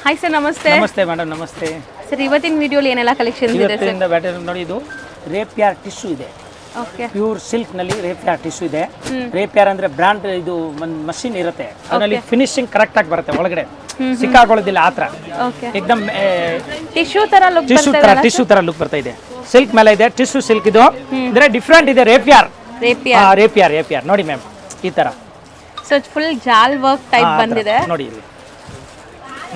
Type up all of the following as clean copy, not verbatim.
Hi sir, ನಮಸ್ತೆ. ನಮಸ್ತೆ madam, ನಮಸ್ತೆ ಸರ್. ಇವತ್ತಿನ ವಿಡಿಯೋಲಿ ಏನೆಲ್ಲ ಕಲೆಕ್ಷನ್ಸ್ ಇದೆ ಸರ್? ಇವತ್ತಿನ ಬ್ಯಾಟರ್ ನೋಡಿ, ಇದು ರೇಪಿಯಾರ್ ಟಿಶ್ಯೂ ಇದೆ. ಓಕೆ. ಪ್ಯೂರ್ ಸಿಲ್ಕ್ ನಲ್ಲಿ ರೇಪಿಯಾರ್ ಟಿಶ್ಯೂ ಇದೆ. ರೇಪಿಯಾರ್ ಅಂದ್ರೆ ಬ್ರಾಂಡ್, ಇದು ಒಂದು ಮಷಿನ್ ಇರುತ್ತೆ, ಅದರಲ್ಲಿ ಫಿನಿಶಿಂಗ್ ಕರೆಕ್ಟ್ ಆಗಿ ಬರುತ್ತೆ, ಒಳಗಡೆ ಸಿಕ್ಕಾಕೊಳ್ಳೋದಿಲ್ಲ ಆತರ. ಓಕೆ. ಏಕದಮ್ ಟಿಶ್ಯೂ ತರ ಲುಕ್ ಟಿಶ್ಯೂ ತರ ಲುಕ್ ಬರ್ತಾ ಇದೆ. ಸಿಲ್ಕ್ ಮೇಲೆ ಇದೆ, ಟಿಶ್ಯೂ ಸಿಲ್ಕ್ ಇದು. ಅಂದ್ರೆ ಡಿಫ್ರೆಂಟ್ ಇದೆ. ರೇಪಿಯಾರ್ ನೋಡಿ ಮ್ಯಾಮ್, ಈ ತರ. ಸೊ ಫುಲ್ ಜಾಲ್ ವರ್ಕ್ ಟೈಪ್ ಬಂದಿದೆ ನೋಡಿ, ಇಲ್ಲಿ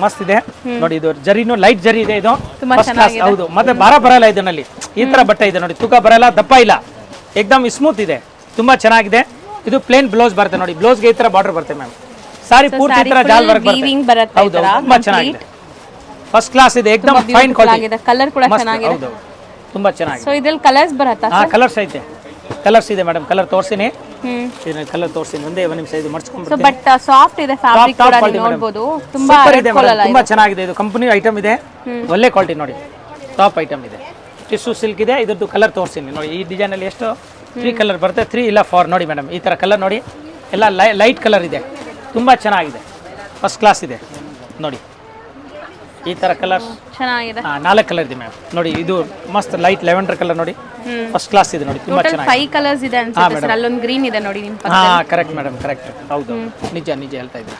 ಮಸ್ತ್ ಇದೆ ನೋಡಿ. ಇದು ಜರಿನು ಲೈಟ್ ಜರಿ ಇದೆ, ಇದು ಫಸ್ಟ್ ಕ್ಲಾಸ್. ಹೌದು, ಮತ್ತೆ ಭಾರ ಬರಲ್ಲ ಇದರಲ್ಲಿ. ಈ ತರ ಬಟ್ಟೆ ಇದೆ ನೋಡಿ, ತೂಕ ಬರಲ್ಲ, ದಪ್ಪ ಇಲ್ಲ, ಏಕದಮ್ ಸ್ಮೂತ್ ಇದೆ, ತುಂಬಾ ಚೆನ್ನಾಗಿದೆ. ಇದು ಪ್ಲೇನ್ ಬ್ಲೌಸ್ ಬರುತ್ತೆ ನೋಡಿ, ಬ್ಲೌಸ್ಗೆ ಈ ತರ ಬಾರ್ಡರ್ ಬರುತ್ತೆ ಮ್ಯಾಮ್. ಸಾರಿ ಪೂರ್ತಿ ಈ ತರ ಜಾಲ್ ವರ್ಕ್ ಬರುತ್ತೆ. ಹೌದು, ತುಂಬಾ ಚೆನ್ನಾಗಿದೆ, ಫಸ್ಟ್ ಕ್ಲಾಸ್ ಇದೆ, ಏಕದಮ್ ಫೈನ್ ಕ್ವಾಲಿಟಿ. ಕಲರ್ ಕೂಡ ಚೆನ್ನಾಗಿದೆ. ಹೌದು, ತುಂಬಾ ಚೆನ್ನಾಗಿದೆ. ಸೊ ಇದ್ರಲ್ಲಿ ಕಲರ್ಸ್ ಬರುತ್ತಾ? ಹಾ, ಕಲರ್ಸ್ ಐತೆ, ಕಲರ್ಸ್ ಇದೆ ಮೇಡಮ್. ಕಲರ್ ತೋರಿಸ್ತೀನಿ, ಕಲರ್ ತೋರಿಸ್ತೀನಿ, ಒಂದೇ ಒಂದು ನಿಮಿಷ. ಇದು ಮಡ್ಸ್ಕೊಂಡು ಬಟ್ ಸಾಫ್ಟ್ ಇದೆ, ಫ್ಯಾಬ್ರಿಕ್ ಕೂಡ ನೋಡಬಹುದು. ತುಂಬಾ ತುಂಬಾ ಚೆನ್ನಾಗಿದೆ. ಇದು ಕಂಪನಿ ಐಟಮ್ ಇದೆ, ಒಳ್ಳೆ ಕ್ವಾಲಿಟಿ ನೋಡಿ, ಟಾಪ್ ಐಟಮ್ ಇದೆ. ಟಿಶ್ಯೂ ಸಿಲ್ಕ್ ಇದೆ. ಇದ್ರದ್ದು ಕಲರ್ ತೋರಿಸ್ತೀನಿ ನೋಡಿ. ಈ ಡಿಸೈನ್ ಅಲ್ಲಿ ಎಷ್ಟು 3 ಕಲರ್ ಬರುತ್ತೆ, 3 ಇಲ್ಲ 4 ನೋಡಿ ಮೇಡಮ್. ಈ ತರ ಕಲರ್ ನೋಡಿ, ಎಲ್ಲ ಲೈಟ್ ಕಲರ್ ಇದೆ, ತುಂಬಾ ಚೆನ್ನಾಗಿದೆ, ಫಸ್ಟ್ ಕ್ಲಾಸ್ ಇದೆ ನೋಡಿ. ಈ ತರ ಕಲರ್ ಚೆನ್ನಾಗಿದೆ. 4 ಕಲರ್ ಇದೆ ಮ್ಯಾಮ್ ನೋಡಿ. ಇದು ಮಸ್ತ್ ಲೈಟ್ ಲೆವೆಂಡರ್ ಕಲರ್ ನೋಡಿ, ಫಸ್ಟ್ ಕ್ಲಾಸ್ ಇದೆ ನೋಡಿ, ತುಂಬಾ ಚೆನ್ನಾಗಿದೆ. 5 ಕಲರ್ಸ್ ಇದೆ ಅನ್ಸುತ್ತೆ ಸರ್. ಅಲ್ಲೊಂದು ಗ್ರೀನ್ ಇದೆ ನೋಡಿ ನಿಮ್ಮ ಪಕ್ಕ. ಹಾ, ಕರೆಕ್ಟ್ ಮೇಡಮ್, ಕರೆಕ್ಟ್. ಹೌದು, ನಿಜ ಹೇಳ್ತಾ ಇದ್ದೀನಿ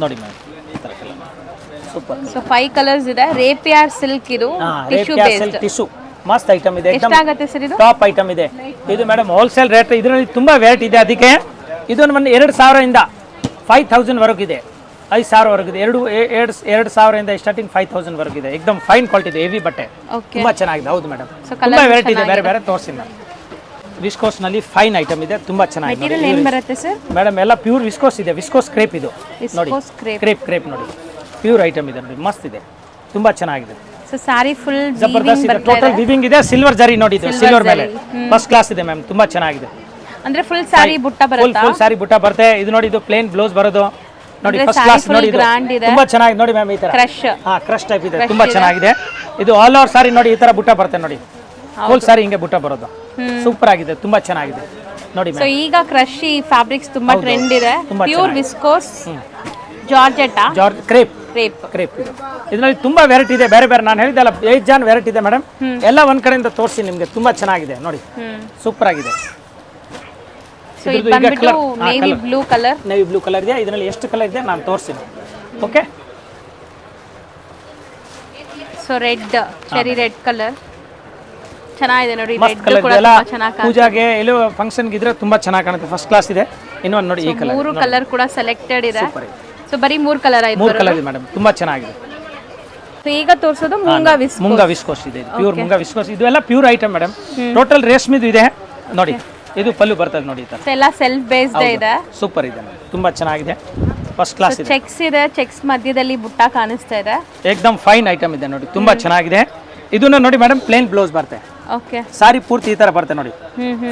ನೋಡಿ ಮ್ಯಾಮ್, ಈ ತರ ಕಲರ್ ಸೂಪರ್. ಸೊ 5 ಕಲರ್ಸ್ ಇದೆ. ರೇಪಿಯಾರ್ ಸಿಲ್ಕ್, ಇದು ಟಿಶ್ಯೂ ಬೇಸ್ಡ್ ಟಿಶ್ಯೂ ಮಸ್ತ್ ಐಟಮ್ ಇದೆ. ಎಷ್ಟಾಗುತ್ತೆ ಸರ್ ಇದು? ಟಾಪ್ ಐಟಮ್ ಇದೆ ಇದು ಮೇಡಮ್. ಹೋಲ್ಸೇಲ್ ರೇಟ್ ಇದರಲ್ಲಿ ತುಂಬಾ ವೆರೈಟಿ ಇದೆ, ಅದಕ್ಕೆ ಇದು ನಮ್ಮಲ್ಲಿ 2000 ಇಂದ 5000 ವರೆಗೂ ಇದೆ, 5000 ವರೆಗೂ ಇದೆ. 2,000 ಇಂದ ಸ್ಟಾರ್ಟಿಂಗ್ 5000 ವರೆಗೂ ಇದೆ. ಏಕದಮ್ ಫೈನ್ ಕ್ವಾಲಿಟಿ ಇದೆ, ಹೆವಿ ಬಟ್ಟೆ, ತುಂಬಾ ಚೆನ್ನಾಗಿದೆ. ಹೌದು ಮೇಡಮ್, ತುಂಬಾ ವೆರೈಟಿ ಇದೆ, ಬೇರೆ ಬೇರೆ ತೋರಿಸಿ ಮೇಡಮ್. ವಿಸ್ಕೋಸ್ ನಲ್ಲಿ ಫೈನ್ ಐಟಮ್ ಇದೆ, ತುಂಬಾ ಚೆನ್ನಾಗಿದೆ. ಮೆಟೀರಿಯಲ್ ಏನು ಬರುತ್ತೆ ಸರ್? ಮೇಡಮ್ ಎಲ್ಲ ಪ್ಯೂರ್ ವಿಸ್ಕೋಸ್ ಇದೆ. ವಿಸ್ಕೋಸ್ ಕ್ರೇಪ್ ಇದು ನೋಡಿ, ಕ್ರೇಪ್ ನೋಡಿ, ಪ್ಯೂರ್ ಐಟಮ್ ಇದೆ ನೋಡಿ, ಮಸ್ತ್ ಇದೆ, ತುಂಬಾ ಚೆನ್ನಾಗಿದೆ. ಸೊ ಸಾರಿ ಫುಲ್ ಜಬರ್ದಸ್ತ್ ಇದೆ, ಟೋಟಲ್ ವಿವಿಂಗ್ ಇದೆ. ಸಿಲ್ವರ್ ಜರಿ ನೋಡಿ, ಇದು ಸಿಲ್ವರ್ ಮೇಲೆ ಫಸ್ಟ್ ಕ್ಲಾಸ್ ಇದೆ ಮ್ಯಾಮ್, ತುಂಬಾ ಚೆನ್ನಾಗಿದೆ. ಅಂದ್ರೆ ಫುಲ್ ಸಾರಿ ಬುಟ್ಟ ಬರುತ್ತೆ. ಫುಲ್ ಸಾರಿ ಬುಟ್ಟ ಬರುತ್ತೆ. ಇದು ನೋಡಿ, ಇದು ಪ್ಲೇನ್ ಬ್ಲೌಸ್ ಬರೋದು ನೋಡಿ, ಫಸ್ಟ್ ಕ್ಲಾಸ್ ನೋಡಿ, ಇದು ತುಂಬಾ ಚೆನ್ನಾಗಿದೆ ನೋಡಿ ಮ್ಯಾಮ್. ಈ ತರ ಕ್ರಶ್ ಟೈಪ್ ಇದೆ, ತುಂಬಾ ಚೆನ್ನಾಗಿದೆ. ಇದು ಆಲ್ ಓವರ್ ಸಾರಿ ನೋಡಿ, ಈ ತರ ಬುಟ್ಟ ಬರುತ್ತೆ ನೋಡಿ, ಫುಲ್ ಸಾರಿ ಹಿಂಗೆ ಬುಟ್ಟ ಬರೋದು, ಸೂಪರ್ ಆಗಿದೆ, ತುಂಬಾ ಚೆನ್ನಾಗಿದೆ ನೋಡಿ ಮ್ಯಾಮ್. ಸೊ ಈಗ ಕ್ರಶ್ ಫ್ಯಾಬ್ರಿಕ್ಸ್ ತುಂಬಾ ಟ್ರೆಂಡ್ ಇದೆ. ಪ್ಯೂರ್ ವಿಸ್ಕೋಸ್ ಜಾರ್ಜೆಟ್ ಕ್ರೇಪ್ ಇದು. ಇದರಲ್ಲಿ ತುಂಬಾ ವೆರೈಟಿ ಇದೆ, ಬೇರೆ ಬೇರೆ. ನಾನು ಹೇಳಿದ್ದಲ್ಲ, 8 ಜಾನ್ ವೆರೈಟಿ ಇದೆ ಮೇಡಮ್. ಎಲ್ಲ ಒಂದ್ ಕಡೆಯಿಂದ ತೋರಿಸಿ ನಿಮ್ಗೆ, ತುಂಬಾ ಚೆನ್ನಾಗಿದೆ ನೋಡಿ, ಸೂಪರ್ ಆಗಿದೆ. ನೇವಿ ಬ್ಲೂ ಕಲರ್ ಇದೆ. ಇದರಲ್ಲಿ ಎಷ್ಟು ಕಲರ್ ಇದೆ ನಾನು ತೋರಿಸ್ತೀನಿ. Okay. So red, cherry red colour ಚೆನ್ನಾಗಿದೆ ನೋಡಿ. ರೆಡ್ ಕೂಡ ಚೆನ್ನಾಗಿ, ಪೂಜಾಗೆ ಎಲ್ಲೋ ಫಂಕ್ಷನ್ಗೆ ಇದ್ರೆ ತುಂಬಾ ಚೆನ್ನಾಗಿ ಕಾಣುತ್ತೆ, ಫಸ್ಟ್ ಕ್ಲಾಸ್ ಇದೆ. ಇನ್ನೊಂದು ನೋಡಿ, ಈ ಕಲರ್ 3 ಕಲರ್ ಕೂಡ ಸೆಲೆಕ್ಟೆಡ್ ಇದೆ. ಸೊ ಬರೀ 3 ಕಲರ್ ಆಯ್ತು. 3 ಕಲರ್ ಇದೆ ಮೇಡಮ್, ತುಂಬಾ ಚೆನ್ನಾಗಿದೆ. ಸೊ ಈಗ ತೋರಿಸೋದು ಮುಂಗಾ ವಿಸ್ಕೋಸ್ ಇದೆ, ಪ್ಯೂರ್ ಮುಂಗಾ ವಿಸ್ಕೋಸ್. ಇದು ಎಲ್ಲ ಪ್ಯೂರ್ ಐಟಮ್ ಮೇಡಮ್. ಟೋಟಲ್ ರೇಷ್ಮೆದು ಇದೆ ನೋಡಿ. ಇದು ಪಲ್ಲು ಬರ್ತದೆ ನೋಡಿ, ಈ ತರ ಎಲ್ಲ ಸೆಲ್ಫ್ ಬೇಸ್ಡ್ ಇದೆ, ಸೂಪರ್ ಇದೆ, ತುಂಬಾ ಚೆನ್ನಾಗಿದೆ, ಫಸ್ಟ್ ಕ್ಲಾಸ್ ಇದೆ. ಚೆಕ್ಸ್ ಇದೆ, ಚೆಕ್ಸ್ ಮಧ್ಯದಲ್ಲಿ ಬುಟ್ಟ ಕಾಣಿಸ್ತಾ ಇದೆ, ಏಕದಮ್ ಫೈನ್ ಐಟಮ್ ಇದೆ ನೋಡಿ, ತುಂಬಾ ಚೆನ್ನಾಗಿದೆ. ಇದನ್ನ ನೋಡಿ ಮೇಡಮ್, ಪ್ಲೇನ್ ಬ್ಲೌಸ್ ಬರುತ್ತೆ. ಓಕೆ. ಸಾರಿ ಪೂರ್ತಿ ಈ ತರ ಬರುತ್ತೆ ನೋಡಿ,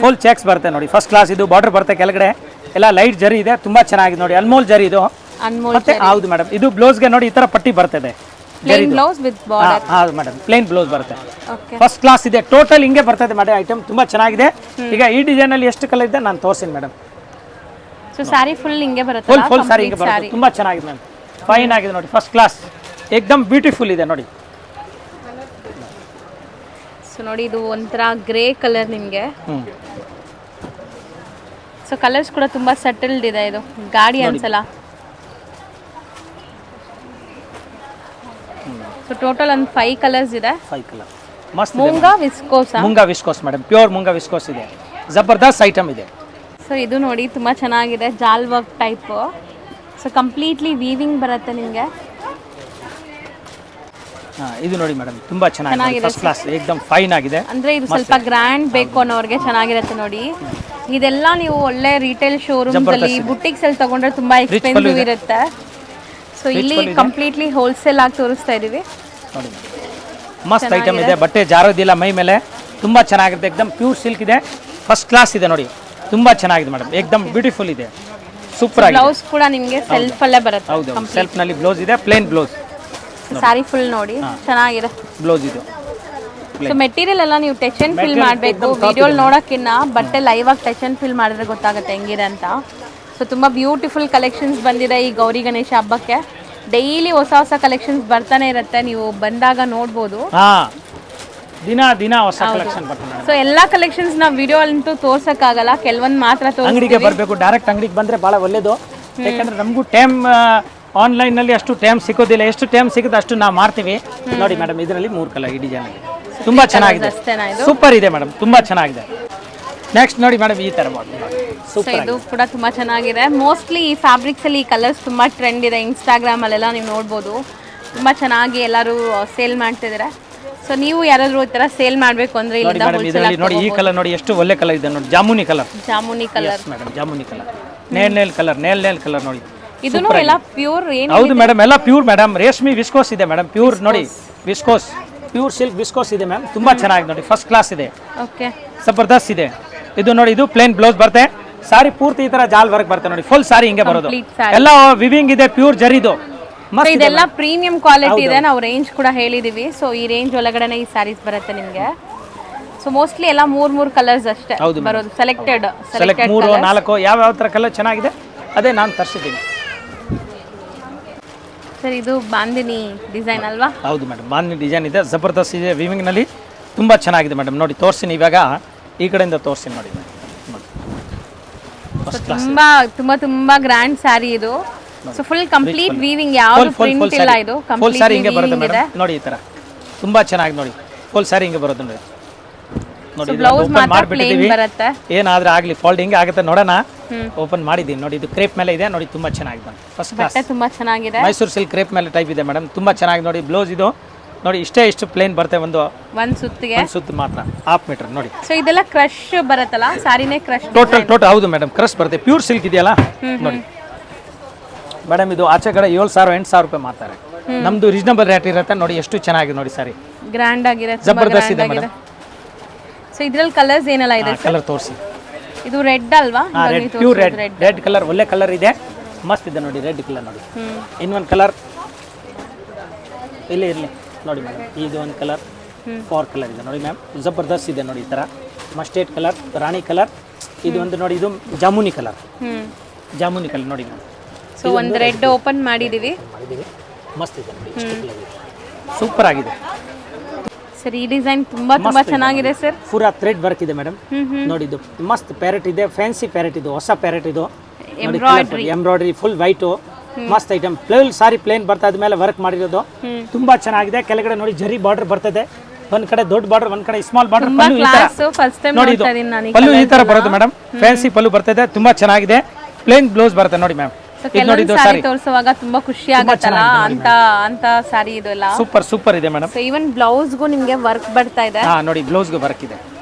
ಫುಲ್ ಚೆಕ್ಸ್ ಬರುತ್ತೆ ನೋಡಿ, ಫಸ್ಟ್ ಕ್ಲಾಸ್. ಇದು ಬಾರ್ಡರ್ ಬರುತ್ತೆ ಕೆಳಗಡೆ, ಎಲ್ಲ ಲೈಟ್ ಜರಿ ಇದೆ, ತುಂಬಾ ಚೆನ್ನಾಗಿದೆ ನೋಡಿ. ಅನ್ಮೋಲ್ ಜರಿ ಇದು ಮತ್ತೆ. ಹೌದು ಮೇಡಮ್, ಇದು ಬ್ಲೌಸ್ಗೆ ನೋಡಿ, ಈ ತರ ಪಟ್ಟಿ ಬರ್ತದೆ. ಹೌದು ಮೇಡಮ್, ಪ್ಲೇನ್ ಬ್ಲೌಸ್ ಬರುತ್ತೆ, ಫಸ್ಟ್ ಕ್ಲಾಸ್ ಇದೆ. ಟೋಟಲ್ ಹಿಂಗೆ ಬರ್ತದೆ ಮೇಡಮ್ ಐಟಮ್, ತುಂಬಾ ಚೆನ್ನಾಗಿದೆ. ಈಗ ಈ ಡಿಸೈನ್ ಅಲ್ಲಿ ಎಷ್ಟು ಕಲರ್ ಇದೆ ನಾನು ತೋರಿಸ್ತೀನಿ ಮೇಡಮ್. ಸೊ ಸಾರಿ ಫುಲ್ ಹಿಂಗೆ ಬರುತ್ತೆ, ಫುಲ್ ಸಾರಿ ಹಿಂಗೆ ಬರುತ್ತೆ, ತುಂಬಾ ಚೆನ್ನಾಗಿದೆ ಮ್ಯಾಮ್, ಫೈನ್ ಆಗಿದೆ ನೋಡಿ, ಫಸ್ಟ್ ಕ್ಲಾಸ್, ಏಕದಮ್ ಬ್ಯೂಟಿಫುಲ್ ಇದೆ ನೋಡಿ. ಸೊ ನೋಡಿ, ಇದು ಒಂಥರ ಗ್ರೇ ಕಲರ್ ನಿಮಗೆ. ಸೊ ಕಲರ್ಸ್ ಕೂಡ ತುಂಬಾ ಸೆಟಲ್ಡ್ ಇದೆ, ಇದು ಗಾಡಿ ಅನ್ಸಲ್ಲ. ಸೊ ಟೋಟಲ್ ಒಂದು 5 ಕಲರ್ಸ್ ಇದೆ. 5 ಕಲರ್ ಮಸ್ತ್. Moonga viscose madam, pure moonga viscose ಇದೆ, ಜಬರ್ದಸ್ತ್ ಐಟಮ್ ಇದೆ. ಸೊ ಇದು ನೋಡಿ, ತುಂಬಾ ಚೆನ್ನಾಗಿದೆ, ಜಾಲ್ work type. So completely weaving ಬರುತ್ತೆ ನಿಮಗೆ. ಇದು ನೋಡಿ ಮೇಡಮ್, ತುಂಬಾ ಚೆನ್ನಾಗಿದೆ, ಫಸ್ಟ್ ಕ್ಲಾಸ್, ಏಕದಮ್ ಫೈನ್ ಆಗಿದೆ. ಅಂದ್ರೆ ಇದು ಸ್ವಲ್ಪ ಗ್ರ್ಯಾಂಡ್ ಬೇಕು ಅನ್ನೋರಿಗೆ ಚೆನ್ನಾಗಿರುತ್ತೆ ನೋಡಿ. ಇದೆಲ್ಲ ನೀವು ಒಳ್ಳೆ ರಿಟೇಲ್ ಶೋರೂಮ್ಸ್ ಅಲ್ಲಿ, ಬುಟಿಕ್ಸ್ ಅಲ್ಲಿ ತಗೊಂಡ್ರೆ ತುಂಬಾ ಎಕ್ಸ್ಪೆನ್ಸಿವ್ ಇರುತ್ತೆ. ಸೊ ಇಲ್ಲಿ ಕಂಪ್ಲೀಟ್ಲಿ ಹೋಲ್ಸೇಲ್ ಆಗಿ ತೋರಿಸ್ತಾ ಇದೀವಿ ನೋಡಿ, ಮಸ್ತ್ ಐಟಮ್ ಇದೆ, ಬಟ್ಟೆ ಜಾರೋದಿಲ್ಲ ಮೈ ಮೇಲೆ, ತುಂಬಾ ಚೆನ್ನಾಗಿದೆ, ಏಕದಮ್ ಪ್ಯೂರ್ ಸಿಲ್ಕ್ ಇದೆ, ಫಸ್ಟ್ ಕ್ಲಾಸ್ ಇದೆ ನೋಡಿ, ತುಂಬಾ ಚೆನ್ನಾಗಿದೆ ಮೇಡಮ್, ಏಕದಮ್ ಬ್ಯೂಟಿಫುಲ್ ಇದೆ, ಸೂಪರ್ ಆಗಿದೆ. ಬ್ಲೌಸ್ ಕೂಡ ನಿಮಗೆ ಸೆಲ್ಫ್ ಅಲ್ಲೇ ಬರುತ್ತೆ. ಹೌದು, ಸೆಲ್ಫ್ ನಲ್ಲಿ ಬ್ಲೌಸ್ ಇದೆ, ಪ್ಲೇನ್ ಬ್ಲೌಸ್. ಸಾರಿ ಫುಲ್ ನೋಡಿ, ಚೆನ್ನಾಗಿದೆ ಬ್ಲೌಸ್ ಇದು. ಸೊ ಮೆಟೀರಿಯಲ್ ಎಲ್ಲ ನೀವು ಟಚ್ ಅಂಡ್ ಫೀಲ್ ಮಾಡಬೇಕು. ವಿಡಿಯೋ ನೋಡೋಕ್ಕಿಂತ ಬಟ್ಟೆ ಲೈವ್ ಆಗಿ ಟಚ್ ಅಂಡ್ ಫೀಲ್ ಮಾಡಿದ್ರೆ ಗೊತ್ತಾಗುತ್ತೆ ಹೆಂಗಿದೆ ಅಂತ. ಸೊ ತುಂಬ ಬ್ಯೂಟಿಫುಲ್ ಕಲೆಕ್ಷನ್ಸ್ ಬಂದಿದೆ ಈ ಗೌರಿ ಗಣೇಶ ಹಬ್ಬಕ್ಕೆ. ಡೈಲಿ ಹೊಸ ಹೊಸ ಕಲೆಕ್ಷನ್ಸ್ ಬರ್ತಾನೆ ಇರುತ್ತೆ, ನೀವು ಬಂದಾಗ ನೋಡ್ಬೋದು. ಹಾ, ದಿನ ಹೊಸ ಕಲೆಕ್ಷನ್ ಬರ್ತದೆ ಮೇಡಮ್. ಸೊ ಎಲ್ಲಾ ಕಲೆಕ್ಷನ್ಸ್ ನಾವು ವಿಡಿಯೋ ಅಂತೂ ತೋರ್ಸಕ್ಕಾಗಲ್ಲ, ಕೆಲವೊಂದು ಮಾತ್ರ ಅಂಗಡಿಗೆ ಬರಬೇಕು, ಡೈರೆಕ್ಟ್ ಅಂಗಡಿಗೆ ಬಂದ್ರೆ ಬಹಳ ಒಳ್ಳೇದು. ಯಾಕಂದ್ರೆ ನಮಗೂ ಟೈಮ್ ಆನ್ಲೈನ್ ನಲ್ಲಿ ಅಷ್ಟು ಟೈಮ್ ಸಿಗೋದಿಲ್ಲ, ಎಷ್ಟು ಟೈಮ್ ಸಿಗುತ್ತೆ ಅಷ್ಟು ನಾವು ಮಾಡ್ತೀವಿ. ನೋಡಿ ಮೇಡಮ್, ಇದರಲ್ಲಿ 3 ಕಲರ್ ಈ ಡಿಸೈನ್ ಅಲ್ಲಿ ತುಂಬಾ ಚೆನ್ನಾಗಿದೆ, ಸೂಪರ್ ಇದೆ ಮೇಡಮ್, ತುಂಬಾ ಚೆನ್ನಾಗಿದೆ. ನೆಕ್ಸ್ಟ್ ನೋಡಿ ಮೇಡಮ್, ಈ ತರ ಮಾಡಿ ಸೂಪರ್. ಇದು ಕೂಡ ತುಂಬಾ ಚೆನ್ನಾಗಿದೆ. ಮೋಸ್ಟ್ಲಿ ಈ ಫ್ಯಾಬ್ರಿಕ್ಸ್ ಅಲ್ಲಿ ಈ ಕಲರ್ಸ್ ತುಂಬಾ ಟ್ರೆಂಡ್ ಇದೆ, ಇನ್ಸ್ಟಾಗ್ರಾಮ್ ಅಲ್ಲೆಲ್ಲ ನೀವು ನೋಡ್ಬೋದು, ತುಂಬಾ ಚೆನ್ನಾಗಿ ಎಲ್ಲರೂ ಸೇಲ್ ಮಾಡ್ತಿದ್ದಾರೆ. ಸೊ ನೀವು ಯಾರಾದ್ರೂ ಈ ತರ ಸೇಲ್ ಮಾಡಬೇಕು ಅಂದ್ರೆ ನೋಡಿ ಮೇಡಮ್, ಇದರಲ್ಲಿ ನೋಡಿ ಈ ಕಲರ್ ನೋಡಿ ಎಷ್ಟು ಒಳ್ಳೆ ಕಲರ್ ಇದೆ ನೋಡಿ, ಜಾಮೂನಿ ಕಲರ್ ಮೇಡಮ್, ಜಾಮೂನಿ ಕಲರ್, ನೇಲ್ ಕಲರ್ ನೋಡಿ. ಇದನ್ನು ಎಲ್ಲ ಪ್ಯೂರ್ ಏನು? ಹೌದು ಮೇಡಮ್, ಎಲ್ಲ ಪ್ಯೂರ್ ಮೇಡಮ್, ರೇಷ್ಮಿ ವಿಸ್ಕೋಸ್ ಇದೆ ಮೇಡಮ್, ಪ್ಯೂರ್ ನೋಡಿ ವಿಸ್ಕೋಸ್, ಪ್ಯೂರ್ ಸಿಲ್ಕ್ ವಿಸ್ಕೋಸ್ ಇದೆ ಮ್ಯಾಮ್, ತುಂಬಾ ಚೆನ್ನಾಗಿದೆ ನೋಡಿ, ಫಸ್ಟ್ ಕ್ಲಾಸ್ ಇದೆ, ಓಕೆ, ಜಬರ್ದಸ್ತ್ ಇದೆ. ಇದು ನೋಡಿ, ಇದು ಪ್ಲೇನ್ ಬ್ಲೌಸ್ ಬರುತ್ತೆ, ಸಾರಿ ಪೂರ್ತಿ ಈ ತರ ಜಾಲ್ ವರ್ಕ್ ಬರುತ್ತೆ ನೋಡಿ, ಫುಲ್ ಸಾರಿ ಹಿಂಗೆ ಬರೋದು, ಎಲ್ಲ ವಿವಿಂಗ್ ಇದೆ, ಪ್ಯೂರ್ ಜರಿದು. ಇದೆಲ್ಲ ಪ್ರೀಮಿಯಂ ಕ್ವಾಲಿಟಿ ಇದೆ, ನಾವು ರೇಂಜ್ ಕೂಡ ಹೇಳಿದೀವಿ. ಸೊ ಈ ರೇಂಜ್ ಒಳಗಡೆ ಈ ಸ್ಯಾರೀಸ್ ಬರುತ್ತೆ ನಿಮಗೆ. ಸೊ ಮೋಸ್ಟ್ಲಿ ಎಲ್ಲ 3 ಕಲರ್ಸ್ ಅಷ್ಟೇ ಬರೋದು, ಸೆಲೆಕ್ಟೆಡ್ 3-4 ಯಾವ ತರ ಕಲರ್ ಚೆನ್ನಾಗಿದೆ ಅದೇ ನಾನು ತರಿಸಿದ್ದೀನಿ ಸರ್. ಇದು ಬಾಂದಿನಿ ಡಿಸೈನ್ ಅಲ್ವಾ? ಹೌದು ಮೇಡಮ್, ಬಾಂದಿನಿ ಡಿಸೈನ್ ಇದೆ, ಜಬರ್ದಸ್ತ್ ಇದೆ, ವಿವಿಂಗ್ ನಲ್ಲಿ ತುಂಬಾ ಚೆನ್ನಾಗಿದೆ ಮೇಡಮ್. ನೋಡಿ ತೋರಿಸ್ತೀನಿ, ಇವಾಗ ಈ ಕಡೆಯಿಂದ ತೋರಿಸ್ತೀನಿ ನೋಡಿ. ತುಂಬಾ ಗ್ರ್ಯಾಂಡ್ ಸ್ಯಾರಿ ಇದು. ಸೊ ಫುಲ್ ಕಂಪ್ಲೀಟ್ ವೀವಿಂಗ್, ಯಾವುದು ಪ್ರಿಂಟ್ ಇಲ್ಲ, ಇದು ಫುಲ್ ಸ್ಯಾರಿ ಹಿಂಗೆ ಬರುತ್ತೆ ಮೇಡಮ್. ನೋಡಿ ಈ ತರ ತುಂಬಾ ಚೆನ್ನಾಗಿ ನೋಡಿ, ಫುಲ್ ಸ್ಯಾರಿ ಹಿಂಗೆ ಬರುತ್ತೆ ನೋಡಿ. ನೋಡಿ ಬ್ಲೌಸ್ ಮಾತ್ರ ಪ್ಲೇನ್ ಬರುತ್ತೆ, ಏನಾದ್ರೂ ಆಗ್ಲಿ ಫೋಲ್ಡಿಂಗ್ ಆಗುತ್ತೆ ನೋಡೋಣ. ಓಪನ್ ಮಾಡಿದ್ದೀನಿ ನೋಡಿ, ಇದು ಕ್ರೇಪ್ ಮೇಲೆ ಇದೆ ನೋಡಿ, ತುಂಬಾ ಚೆನ್ನಾಗಿದೆ, ಫಸ್ಟ್ ಕ್ಲಾಸ್, ತುಂಬಾ ಚೆನ್ನಾಗಿದೆ. ಮೈಸೂರು ಸಿಲ್ಕ್ ಕ್ರೇಪ್ ಮೇಲೆ ಟೈಪ್ ಇದೆ ಮೇಡಮ್, ತುಂಬಾ ಚೆನ್ನಾಗಿ ನೋಡಿ. ಬ್ಲೌಸ್ ಇದು ನೋಡಿ, ಇಷ್ಟು ಪ್ಲೇನ್ ಬರುತ್ತೆ, ಒಂದು ಸುತ್ತು ಮಾತ್ರ, ಹಾಫ್ ಮೀಟರ್ ನೋಡಿ. ಸೊ ಇದೆಲ್ಲ ಕ್ರಶ್ ಬರುತ್ತಲ್ಲ, ಸಾರಿನೇ ಕ್ರಶ್ ಟೋಟಲ್ ಹೌದು ಮೇಡಮ್, ಕ್ರಶ್ ಬರುತ್ತೆ, ಪ್ಯೂರ್ ಸಿಲ್ಕ್ ಇದೆಯಲ್ಲ ನೋಡಿ ಮೇಡಮ್. ಇದು ಆಚೆ ಕಡೆ 7,000-8,000 ರೂಪಾಯಿ ಮಾಡ್ತಾರೆ, ನಮ್ದು ರೀಸನಬಲ್ ರೇಟ್ ಇರುತ್ತೆ ನೋಡಿ. ಎಷ್ಟು ಚೆನ್ನಾಗಿದೆ ನೋಡಿ, ಸಾರಿ ಗ್ರ್ಯಾಂಡ್ ಆಗಿದೆ, ಜಬರ್ದಸ್ತ್ ಇದೆ ಮೇಡಮ್. ಸೊ ಇದ್ರಲ್ಲಿ ಕಲರ್ಸ್ ಏನೆಲ್ಲ ಇದೆ ಕಲರ್ ತೋರಿಸಿ. ಇದು ರೆಡ್ ಅಲ್ವಾ? ಪ್ಯೂರ್ ರೆಡ್ ಕಲರ್, ಒಳ್ಳೆ ಕಲರ್ ಇದೆ, ಮಸ್ತ್ ಇದೆ ನೋಡಿ, ರೆಡ್ ಕಲರ್ ನೋಡಿ. ಇನ್ನೊಂದು ಕಲರ್ ಇರಲಿ ನೋಡಿ ಮೇಡಮ್, ಇದು ಒಂದು ಕಲರ್, 4 ಕಲರ್ ಇದೆ ನೋಡಿ ಮ್ಯಾಮ್, ಜಬರ್ದಸ್ತ್ ಇದೆ ನೋಡಿ. ಈ ಥರ ಮಸ್ಟೇಡ್ ಕಲರ್, ರಾಣಿ ಕಲರ್, ಇದು ಒಂದು ನೋಡಿ, ಇದು ಜಾಮೂನಿ ಕಲರ್ ನೋಡಿ ಮ್ಯಾಮ್. ಸೊ ಒಂದು ರೆಡ್ ಓಪನ್ ಮಾಡಿದ್ದೀವಿ, ಮಸ್ತ್ ಇದೆ ನೋಡಿ, ಸೂಪರ್ ಆಗಿದೆ ಸರ್. ಈ ಡಿಸೈನ್ ತುಂಬಾ ಚೆನ್ನಾಗಿದೆ ಸರ್, ಪೂರಾ ಥ್ರೆಡ್ ವರ್ಕ್ ಇದೆ ಮೇಡಮ್. ನೋಡಿ ಇದು ಮಸ್ತ್ ಪ್ಯಾರೆಟ್ ಇದೆ, ಫ್ಯಾನ್ಸಿ ಪ್ಯಾರೆಟ್, ಇದು ಹೊಸ ಪ್ಯಾರೆಟ್, ಇದು ಎಂಬ್ರಾಯ್ಡ್ರಿ ಫುಲ್ ವೈಟ್, ಮಸ್ತ್ ಐಟಮ್. ಸಾರಿ ಪ್ಲೇನ್ ಬರ್ತಾ ಮೇಲೆ ವರ್ಕ್ ಮಾಡಿರೋದು, ತುಂಬಾ ಚೆನ್ನಾಗಿದೆ. ಕೆಳಗಡೆ ನೋಡಿ ಜರಿ ಬಾರ್ಡರ್ ಬರ್ತದೆ, ಒಂದ್ ಕಡೆ ದೊಡ್ಡ ಬಾರ್ಡರ್, ಒಂದ್ ಕಡೆ ಸ್ಮಾಲ್ ಬಾರ್ಡರ್. ನೋಡಿ ಪಲ್ಲು ಈ ತರ ಬರುತ್ತೆ ಮೇಡಮ್, ಫ್ಯಾನ್ಸಿ ಪಲ್ಲು ಬರ್ತದೆ, ತುಂಬಾ ಚೆನ್ನಾಗಿದೆ. ಪ್ಲೇನ್ ಬ್ಲೌಸ್ ಬರುತ್ತೆ ನೋಡಿ ಮ್ಯಾಮ್. ಸಾರಿ ತೋರಿಸುವಾಗ ತುಂಬಾ ಖುಷಿ ಆಗುತ್ತಲ್ಲ ಅಂತ ಸಾರಿ ಇದು ಎಲ್ಲ ಸೂಪರ್ ಇದೆ ಮೇಡಮ್. ಸೊ ಈವನ್ ಬ್ಲೌಸ್ ಗೂ ನಿಮಗೆ ವರ್ಕ್ ಬರ್ತಾ ಇದೆ. ನೋಡಿ ಬ್ಲೌಸ್ ಗೂ ವರ್ಕ್ ಇದೆ.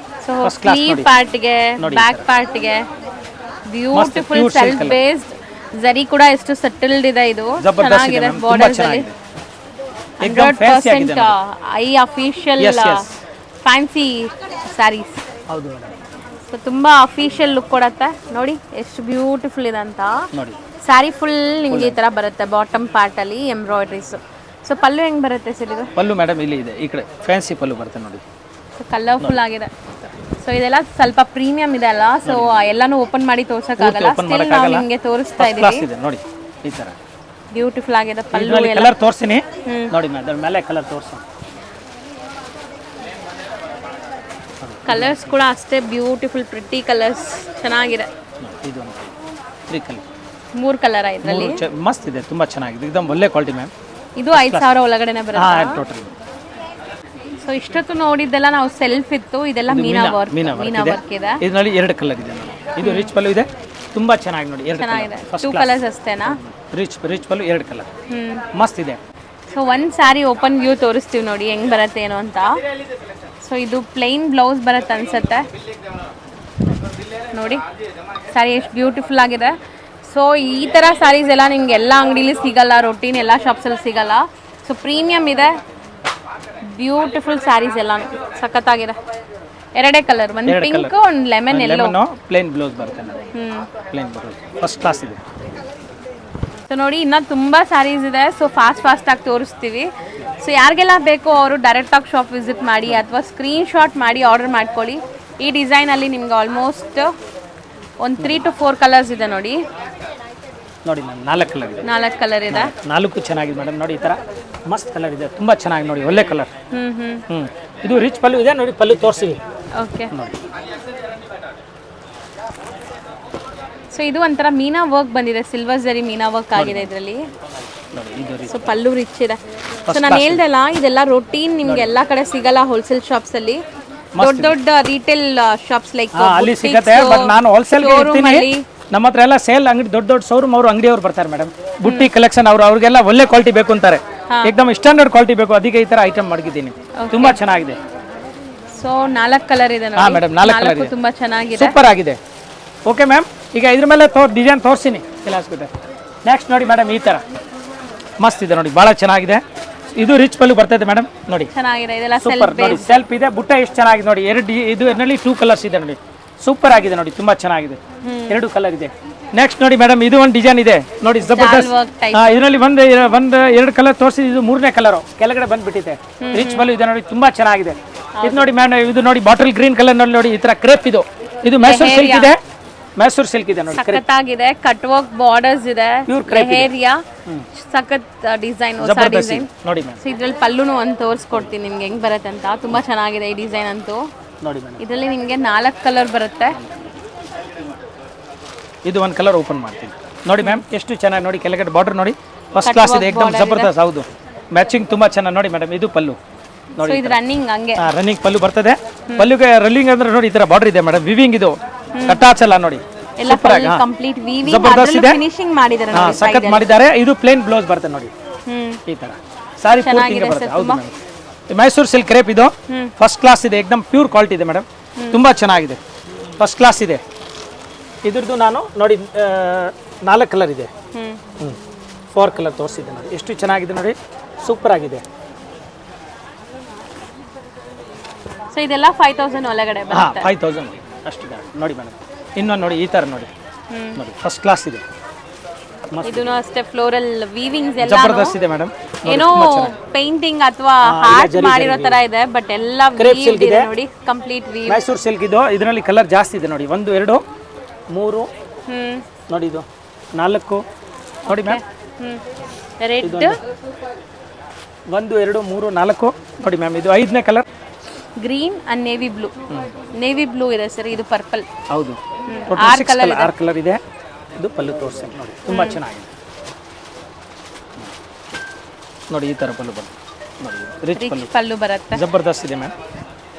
ಸೊ ಸ್ಲೀವ್ ಪಾರ್ಟ್ ಗೆ, ಬ್ಯಾಕ್ ಪಾರ್ಟ್ ಗೆ ಬ್ಯೂಟಿಫುಲ್ ಸೆಲ್ಫ್ ಬೇಸ್ಡ್ ಜರಿ ಕೂಡ ಎಷ್ಟು ಸೆಟಲ್ಡ್ ಇದೆ, ಇದು ಚೆನ್ನಾಗಿದೆ. ಬಾರ್ಡರ್ಸ್ ಅಲ್ಲಿ 100% ಐ ಅಫಿಷಿಯಲ್ ಫ್ಯಾನ್ಸಿ ಸ್ಯಾರೀಸ್. ಹೌದು ಮೇಡಮ್. ಸೊ ತುಂಬಾ ಅಫಿಷಿಯಲ್ ಲುಕ್ ಕೊಡುತ್ತೆ ನೋಡಿ, ಎಷ್ಟು ಬ್ಯೂಟಿಫುಲ್ ಇದೆ ಅಂತ. ನೋಡಿ ಸ್ಯಾರಿ ಫುಲ್ ನಿಮ್ಗೆ ಈ ತರ ಬರುತ್ತೆ, ಬಾಟಮ್ ಪಾರ್ಟ್ ಅಲ್ಲಿ ಎಂಬ್ರಾಯ್ಡ್ರೀಸ್. ಸೊ ಪಲ್ಲು ಹೆಂಗ್ ಬರುತ್ತೆ ಸರ್ ಇದು? ಪಲ್ಲು ಮೇಡಮ್ ಇಲ್ಲಿ ಇದೆ, ಈ ಕಡೆ ಫ್ಯಾನ್ಸಿ ಪಲ್ಲು ಬರುತ್ತೆ ನೋಡಿ, ಕಲರ್ಫುಲ್ ಆಗಿದೆ. ಸೊ ಇದೆಲ್ಲ ಸ್ವಲ್ಪ ಪ್ರೀಮಿಯಂ ಇದೆ ಅಲ್ಲ, ಸೊ ಎಲ್ಲಾನು ಓಪನ್ ಮಾಡಿ ತೋರ್ಸಕ್ಕಾಗಲ್ಲ, ಸ್ಟಿಲ್ ನಾವು ನಿಮಗೆ ತೋರಿಸ್ತಾ ಇದೀವಿ ನೋಡಿ. ಈ ತರ ಬ್ಯೂಟಿಫುಲ್ ಆಗಿದೆ ಪಲ್ಲು. ಕಲರ್ ತೋರಿಸ್ತೀನಿ ನೋಡಿ ಮೇಡಮ್, ಅದರ ಮೇಲೆ ಕಲರ್ ತೋರಿಸ್ತೀನಿ. ಕಲರ್ಸ್ ಕೂಡ ಅಷ್ಟೇ ಬ್ಯೂಟಿಫುಲ್ ಪ್ರಿಟಿ ಕಲರ್ಸ್, ಚೆನ್ನಾಗಿದೆ. ಇದು 3 ಕಲರ್, 3 ಕಲರ್ ಇದರಲ್ಲಿ, ಮಸ್ತ್ ಇದೆ, ತುಂಬಾ ಚೆನ್ನಾಗಿದೆ, एकदम ಒಳ್ಳೆ ಕ್ವಾಲಿಟಿ ಮ್ಯಾಮ್. ಇದು 5,000 ಒಳಗಡೆನೆ ಬರುತ್ತೆ. ಹಾ ಟೋಟಲ್. ಸೊ ಇಷ್ಟೊತ್ತು ನೋಡಿದ್ದೆಲ್ಲ ನಾವು ಸೆಲ್ಫ್ ಇತ್ತು, ಇದೆಲ್ಲ ಮೀನಾ ವರ್ಕ್ ಇದೆ. ಇದರಲ್ಲಿ 2 ಕಲರ್ ಇದೆ, ಇದು ರಿಚ್ ಪಲ್ಲು ಇದೆ, ತುಂಬಾ ಚೆನ್ನಾಗಿ ನೋಡಿ. 2 ಚೆನ್ನಾಗಿದೆ, 2 ಕಲರ್ಸ್ ಅಷ್ಟೇನಾ? ರಿಚ್ ಪಲ್ಲು 2 ಕಲರ್, ಮಸ್ತ್ ಇದೆ. ಸೊ ಒಂದು ಸ್ಯಾರಿ ಓಪನ್ ವ್ಯೂ ತೋರಿಸ್ತೀವಿ ನೋಡಿ ಹೆಂಗ್ ಬರುತ್ತೆ ಏನು ಅಂತ. ಸೊ ಇದು ಪ್ಲೈನ್ ಬ್ಲೌಸ್ ಬರುತ್ತೆ ಅನ್ಸುತ್ತೆ ನೋಡಿ, ಸ್ಯಾರಿ ಎಷ್ಟು ಬ್ಯೂಟಿಫುಲ್ ಆಗಿದೆ. ಸೊ ಈ ಥರ ಸ್ಯಾರೀಸ್ ಎಲ್ಲ ನಿಮ್ಗೆ ಎಲ್ಲ ಅಂಗಡಿಲಿ ಸಿಗಲ್ಲ, ರೊಟೀನ್ ಎಲ್ಲ ಶಾಪ್ಸಲ್ಲಿ ಸಿಗಲ್ಲ. ಸೊ ಪ್ರೀಮಿಯಂ ಇದೆ, ಬ್ಯೂಟಿಫುಲ್ ಸ್ಯಾರೀಸ್ ಎಲ್ಲ ಸಖತ್ತಾಗಿದೆ. 2 ಕಲರ್, ಒಂದು ಪಿಂಕ್, ಒಂದು ಲೆಮನ್ ಎಲ್ಲೋ. ಪ್ಲೇನ್ ಬ್ಲೌಸ್ ಬರುತ್ತೆ, ಪ್ಲೇನ್ ಬ್ಲೌಸ್ ಫಸ್ಟ್ ಕ್ಲಾಸ್ ಇದೆ. ಸೊ ನೋಡಿ ಇನ್ನೂ ತುಂಬ ಸ್ಯಾರೀಸ್ ಇದೆ, ಸೊ ಫಾಸ್ಟ್ ಆಗಿ ತೋರಿಸ್ತೀವಿ. ಸೊ ಯಾರಿಗೆಲ್ಲ ಬೇಕೋ ಅವರು ಡೈರೆಕ್ಟಾಗಿ ಶಾಪ್ ವಿಸಿಟ್ ಮಾಡಿ ಅಥವಾ ಸ್ಕ್ರೀನ್ಶಾಟ್ ಮಾಡಿ ಆರ್ಡರ್ ಮಾಡ್ಕೊಳ್ಳಿ. ಈ ಡಿಸೈನಲ್ಲಿ ನಿಮ್ಗೆ ಆಲ್ಮೋಸ್ಟ್ ಒಂದು 3 to 4 ಕಲರ್ಸ್ ಇದೆ ನೋಡಿ. ನೋಡಿ ಮ್ಯಾಮ್ 4 ಕಲರ್ ಇದೆ. 4 ಕಲರ್ ಇದೆ. 4 ಚೆನ್ನಾಗಿದೆ ಮೇಡಮ್ ನೋಡಿ ಈ ತರ ಮಸ್ತ್ ಕಲರ್ ಇದೆ ತುಂಬಾ ಚೆನ್ನಾಗಿ ನೋಡಿ ಒಳ್ಳೆ ಕಲರ್. ಇದು ರಿಚ್ ಪಲ್ಲು ಇದೆ ನೋಡಿ ಪಲ್ಲು ತೋರಿಸಿ. ಓಕೆ ಸೊ ಇದು ಒಂಥರ ಮೀನಾ ವರ್ಕ್ ಬಂದಿದೆ ಸಿಲ್ವರ್ ಜರಿ ಮೀನಾ ವರ್ಕ್ ಆಗಿದೆ ಇದರಲ್ಲಿ. ಸೊ ಪಲ್ಲು ರಿಚ್ ಇದೆ. ಸೊ ನಾನು ಹೇಳ್ದಲ್ಲ ಇದೆಲ್ಲ ರೊಟೀನ್ ನಿಮ್ಗೆ ಎಲ್ಲಾ ಕಡೆ ಸಿಗಲ್ಲ ಹೋಲ್ಸೇಲ್ ಶಾಪ್ಸ್ ಅಲ್ಲಿ. ದೊಡ್ಡ ದೊಡ್ಡ ರಿಟೇಲ್ ಶಾಪ್ಸ್ ಲೈಕ್ ಅಲ್ಲಿ ಸಿಗುತ್ತೆ ಬಟ್ ನಾನು ಹೋಲ್ಸೇಲ್ ಇರ್ತೀನಿ. ನಮ್ಮ ಹತ್ರ ಎಲ್ಲ ಸೇಲ್ ಅಂಗಡಿ ದೊಡ್ಡ ದೊಡ್ಡ ಶೋರೂಮ್ ಅವರು ಅಂಗಡಿಯವರು ಬರ್ತಾರೆ ಮೇಡಮ್. ಬುಟ್ಟಿ ಕಲೆಕ್ಷನ್ ಅವ್ರಿಗೆಲ್ಲ ಒಳ್ಳೆ ಕ್ವಾಲಿಟಿ ಬೇಕು ಅಂತಾರೆ. ಏಕದಮ್ ಸ್ಟ್ಯಾಂಡರ್ಡ್ ಕ್ವಾಲಿಟಿ ಬೇಕು ಅದಕ್ಕೆ ಈ ತರ ಐಟಮ್ ಮಾಡಿದ್ದೀನಿ. ತುಂಬಾ ಚೆನ್ನಾಗಿದೆ. ಸೊ 4 ಕಲರ್ ಇದೆ ನೋಡಿ. ಮೇಡಮ್ 4 ಕಲರ್ ಇದೆ ತುಂಬಾ ಚೆನ್ನಾಗಿದೆ ಸೂಪರ್ ಆಗಿದೆ. ಓಕೆ ಮ್ಯಾಮ್ ಈಗ ಇದ್ರ ಮೇಲೆ ಡಿಸೈನ್ ತೋರಿಸ್ತೀನಿ ಕೆಲಸ. ನೆಕ್ಸ್ಟ್ ನೋಡಿ ಮೇಡಮ್ ಈ ತರ ಮಸ್ತ್ ಇದೆ ನೋಡಿ ಭಾಳ ಚೆನ್ನಾಗಿದೆ. ಇದು ರಿಚ್ ಪಲ್ಲು ಬರ್ತದೆ ಮೇಡಮ್ ನೋಡಿ ಚೆನ್ನಾಗಿದೆ. ಇದೆಲ್ಲ ಸೂಪರ್ ನೋಡಿ ಸೆಲ್ಫ್ ಇದೆ ಬುಟ್ಟ ಎಷ್ಟು ಚೆನ್ನಾಗಿದೆ ನೋಡಿ. ಇದು ಇದರಲ್ಲಿ 2 ಕಲರ್ಸ್ ಇದೆ ನೋಡಿ ಸೂಪರ್ ಆಗಿದೆ ನೋಡಿ ತುಂಬಾ ಚೆನ್ನಾಗಿದೆ. 2 ಕಲರ್ ಇದೆ. ನೆಕ್ಸ್ಟ್ ನೋಡಿ ಮೇಡಮ್ ಇದು ಒಂದು ಡಿಸೈನ್ ಇದೆ ನೋಡಿ ಜಬರ್ದಸ್ತ್. ಇದರಲ್ಲಿ ಒಂದು 2 ಕಲರ್ ತೋರಿಸಿ ಇದು 3ನೇ ಕಲರ್ ಕೆಳಗಡೆ ಬಂದ್ಬಿಟ್ಟಿದೆ. ರಿಚ್ ಪಲ್ಲು ಇದೆ ನೋಡಿ ತುಂಬಾ ಚೆನ್ನಾಗಿದೆ. ಇದು ನೋಡಿ ಮೇಡಮ್ ಇದು ನೋಡಿ ಬಾಟಲ್ ಗ್ರೀನ್ ಕಲರ್ ನೋಡಿ ಈ ತರ ಕ್ರೇಪ್ ಇದು ಮೈಸೂರು ಸಿಲ್ಕ್ ಇದೆ. ಮೈಸೂರು ಸಿಲ್ಕ್ ಇದೆ ನೋಡಿ ಸಖತ್ತಾಗಿದೆ. ಕಟ್ ವರ್ಕ್ ಬಾರ್ಡರ್ಸ್ ಇದೆ. ಏರಿಯಾ ಸಖತ್ ಡಿಸೈನ್ ಹೊಸ ಡಿಸೈನ್ ನೋಡಿ ಮ್ಯಾಮ್. ಸೊ ಇದ್ರಲ್ಲಿ ಪಲ್ಲುನು ಒಂದು ತೋರಿಸ್ಕೊಡ್ತೀನಿ ನಿಮ್ಗೆ ಹೆಂಗ್ ಬರುತ್ತೆ ಅಂತ. ತುಂಬಾ ಚೆನ್ನಾಗಿದೆ ಈ ಡಿಸೈನ್ ಅಂತೂ ನೋಡಿ ಮ್ಯಾಮ್. ಇದರಲ್ಲಿ ನಿಮಗೆ 4 ಕಲರ್ ಬರುತ್ತೆ. ಇದು ಒಂದು ಕಲರ್ ಓಪನ್ ಮಾಡ್ತೀನಿ ನೋಡಿ ಮ್ಯಾಮ್ ಎಷ್ಟು ಚೆನ್ನಾಗಿ ನೋಡಿ ಕೆಳಗಡೆ ಬಾರ್ಡರ್ ನೋಡಿ ಫಸ್ಟ್ ಕ್ಲಾಸ್ ಇದೆ ಏಕದಮ್ ಜಬರ್ದಸ್ತ್. ಹೌದು ಮ್ಯಾಚಿಂಗ್ ತುಂಬಾ ಚೆನ್ನಾಗಿ ನೋಡಿ ಮೇಡಮ್. ಇದು ಪಲ್ಲು ನೋಡಿ ಇದು ರನ್ನಿಂಗ್ ಹಂಗೆ ರನ್ನಿಂಗ್ ಪಲ್ಲು ಬರ್ತದೆ. ಪಲ್ಲುಗೆ ರನ್ನಿಂಗ್ ಅಂದ್ರೆ ನೋಡಿ ಈ ತರ ಬಾರ್ಡರ್ ಇದೆ ಮೇಡಮ್. ವಿವಿಂಗ್ ಇದು ಕಟ್ಟಾಚಲ್ಲ ನೋಡಿ ಎಲ್ಲ ಕಂಪ್ಲೀಟ್ ವಿವಿಂಗ್ ಅದರಲ್ಲಿ ಫಿನಿಶಿಂಗ್ ಮಾಡಿದ್ದಾರೆ ನೋಡಿ ಸಖತ್ ಮಾಡಿದ್ದಾರೆ. ಇದು ಪ್ಲೇನ್ ಬ್ಲೌಸ್ ಬರುತ್ತೆ ನೋಡಿ ಈ ತರ ಸಾರಿ ಪೂರ್ತಿ ಬರುತ್ತೆ. ಹೌದು ಮೇಡಮ್ ಮೈಸೂರು ಸಿಲ್ಕ್ ಕ್ರೇಪ್ ಇದು ಫಸ್ಟ್ ಕ್ಲಾಸ್ ಇದೆ ಏಕದಮ್ ಪ್ಯೂರ್ ಕ್ವಾಲಿಟಿ ಇದೆ ಮೇಡಮ್. ತುಂಬಾ ಚೆನ್ನಾಗಿದೆ ಫಸ್ಟ್ ಕ್ಲಾಸ್ ಇದೆ. ಇದ್ರದ್ದು ನಾನು ನೋಡಿ 4 ಕಲರ್ ಇದೆ. 4 ಕಲರ್ ತೋರಿಸಿದೆ ನೋಡಿ ಎಷ್ಟು ಚೆನ್ನಾಗಿದೆ ನೋಡಿ ಸೂಪರ್ ಆಗಿದೆ. ಸೊ ಇದೆಲ್ಲ 5000 ಒಳಗಡೆ ಬರುತ್ತೆ. 5000 ಅಷ್ಟಿದೆ ನೋಡಿ ಮೇಡಮ್. ಇನ್ನೊಂದು ನೋಡಿ ಈ ತರ ನೋಡಿ ನೋಡಿ ಫಸ್ಟ್ ಕ್ಲಾಸ್ ಇದೆ. ಇದೂನು ಅಷ್ಟೇ ಫ್ಲೋರಲ್ ವೀವಿಂಗ್ಸ್ ಎಲ್ಲ ಜಬರ್ದಸ್ತ್ ಇದೆ ಮೇಡಮ್. ಏನೋ ಪೇಂಟಿಂಗ್ ಅಥವಾ ಆರ್ಟ್ ಮಾಡಿರೋ ತರ ಇದೆ ಬಟ್ ಎಲ್ಲ ವೀವ್ಡ್ ಇದೆ ನೋಡಿ ಕಂಪ್ಲೀಟ್ ವೀವ್. ಮೈಸೂರು ಸಿಲ್ಕ್ ಇದು ಇದರಲ್ಲಿ ಕಲರ್ ಜಾಸ್ತಿ ಇದೆ ನೋಡಿ 1 2 3 ನೋಡಿ ಇದು 4 ನೋಡಿ ಮ್ಯಾಮ್. ರೆಡ್ 1 2 3 4 ನೋಡಿ ಮ್ಯಾಮ್. ಇದು 5ನೇ colour green and navy blue ಇದೆ ಸರ್. ಇದು ಪರ್ಪಲ್. ಹೌದು ಟೋಟಲ್ 6 ಕಲರ್ ಇದೆ. ಇದು ಪಲ್ಲು ತೋರಿಸ್ತೀನಿ ನೋಡಿ ತುಂಬಾ ಚೆನ್ನಾಗಿದೆ ನೋಡಿ ಈ ತರ ಪಲ್ಲು ಬರುತ್ತೆ ನೋಡಿ ರಿಚ್ ಪಲ್ಲು ಬರುತ್ತೆ ಜಬರ್ದಸ್ತ್ ಇದೆ ಮ್ಯಾಮ್.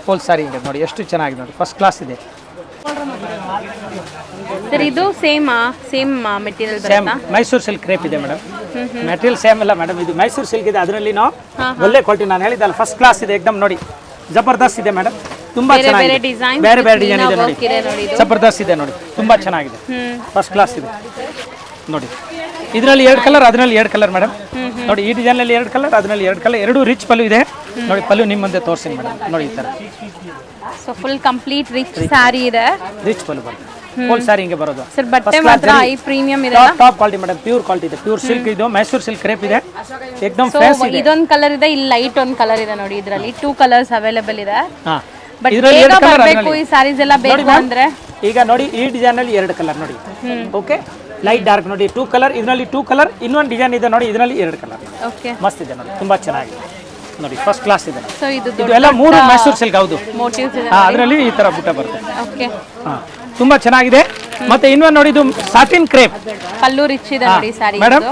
ಫುಲ್ ಸಾರಿ ಇದೆ ನೋಡಿ ಎಷ್ಟು ಚೆನ್ನಾಗಿದೆ ನೋಡಿ ಫಸ್ಟ್ ಕ್ಲಾಸ್ ಇದೆ ಸರ್. ಇದು ಸೇಮ್ ಮೆಟೀರಿಯಲ್ ಬರುತ್ತಾ? ಮೈಸೂರು ಸಿಲ್ಕ್ ಕ್ರೇಪ್ ಇದೆ ಮೇಡಮ್. ಮೆಟೀರಿಯಲ್ ಸೇಮ್ ಅಲ್ಲ ಮೇಡಮ್. ಇದು ಮೈಸೂರು ಸಿಲ್ಕ್ ಇದೆ ಅದರಲ್ಲಿ ಒಳ್ಳೆ ಕ್ವಾಲಿಟಿ ನಾನು ಹೇಳಿದ್ದಲ್ಲ ಫಸ್ಟ್ ಕ್ಲಾಸ್ ಇದೆ ಏಕದಮ್ ನೋಡಿ ಜಬರ್ದಸ್ತ್ ಇದೆ ಮೇಡಮ್. ತುಂಬಾ ಚೆನ್ನಾಗಿದೆ ಬೇರೆ ಬೇರೆ ಡಿಸೈನ್ ಇದೆ ನೋಡಿ ಜಬರ್ದಸ್ತ್ ಇದೆ ನೋಡಿ ತುಂಬಾ ಚೆನ್ನಾಗಿದೆ ಫಸ್ಟ್ ಕ್ಲಾಸ್ ಇದೆ ನೋಡಿ. ಇದರಲ್ಲಿ 2 ಕಲರ್ ಅದರಲ್ಲಿ 2 ಕಲರ್ ಮೇಡಮ್ ನೋಡಿ. ಈ ಡಿಸೈನ್ ಅಲ್ಲಿ 2 ಕಲರ್ ಅದರಲ್ಲಿ 2 ಕಲರ್. 2 ರಿಚ್ ಪಲ್ಲು ಇದೆ ನೋಡಿ. ಪಲ್ಲು ನಿಮ್ಮ ಮುಂದೆ ತೋರಿಸ್ತೀನಿ ಮೇಡಮ್ ನೋಡಿ ಈ ತರ. So full complete rich sari ಇದೆ. ರಿಚ್ ಪಲ್ಲು ಬರುತ್ತೆ ಫುಲ್ ಸ್ಯಾರಿ ಹಿಂಗೆ ಬರೋದು ಸರ್. ಬಟ್ಟೆ ಮಾತ್ರ ಹೈ ಪ್ರೀಮಿಯಂ ಇದೆ. Top quality madam. Pure quality ಇದೆ. ಪ್ಯೂರ್ ಸಿಲ್ಕ್ ಇದು ಮೈಸೂರು ಸಿಲ್ಕ್ ಕ್ರೇಪ್ ಇದೆ ಏಕದಮ್ ಫ್ಯಾನ್ಸಿ ಇದೆ. ಇದೊಂದು ಕಲರ್ ಇದೆ ಇಲ್ಲಿ ಲೈಟ್ ಒಂದು ಕಲರ್ ಇದೆ ನೋಡಿ. ಇದರಲ್ಲಿ 2 ಕಲರ್ಸ್ ಅವೈಲೇಬಲ್ ಇದೆ. ಬಟ್ ಇದರಲ್ಲಿ 2 ಕಲರ್ ಬೇಕು ಈ ಸ್ಯಾರೀಸ್ ಎಲ್ಲ ಬೇಕು ಅಂದ್ರೆ ಈಗ ನೋಡಿ ಈ ಡಿಸೈನ್ ಅಲ್ಲಿ 2 ಕಲರ್ ನೋಡಿ. ಓಕೆ ಲೈಟ್ ಡಾರ್ಕ್ ನೋಡಿ 2 ಕಲರ್. ಇದರಲ್ಲಿ 2 ಕಲರ್. ಇನ್ನೊಂದು ಡಿಸೈನ್ ಇದೆ ನೋಡಿ ಇದರಲ್ಲಿ 2 ಕಲರ್. ಓಕೆ ಮಸ್ತ್ ಇದೆ ನೋಡಿ ತುಂಬಾ ಚೆನ್ನಾಗಿದೆ ನೋಡಿ ಫಸ್ಟ್ ಕ್ಲಾಸ್ ಇದೆ. ಸೊ ಇದು ಎಲ್ಲ 3 ಮೈಸೂರು ಸಿಲ್ಕ್. ಹೌದು ಮೋಟಿವ್ಸ್ ಇದೆ. ಅದರಲ್ಲಿ ಈ ತರ ಬುಟ್ಟ ಬರುತ್ತೆ. ಓಕೆ ತುಂಬಾ ಚೆನ್ನಾಗಿದೆ. ಮತ್ತೆ ಇನ್ನೊಂದು ನೋಡಿ ಇದು ಸಾಟಿನ್ ಕ್ರೇಪ್ ಪಲ್ಲು ರಿಚ್ ಇದೆ ನೋಡಿ ಸ್ಯಾರಿ ಮೇಡಮ್.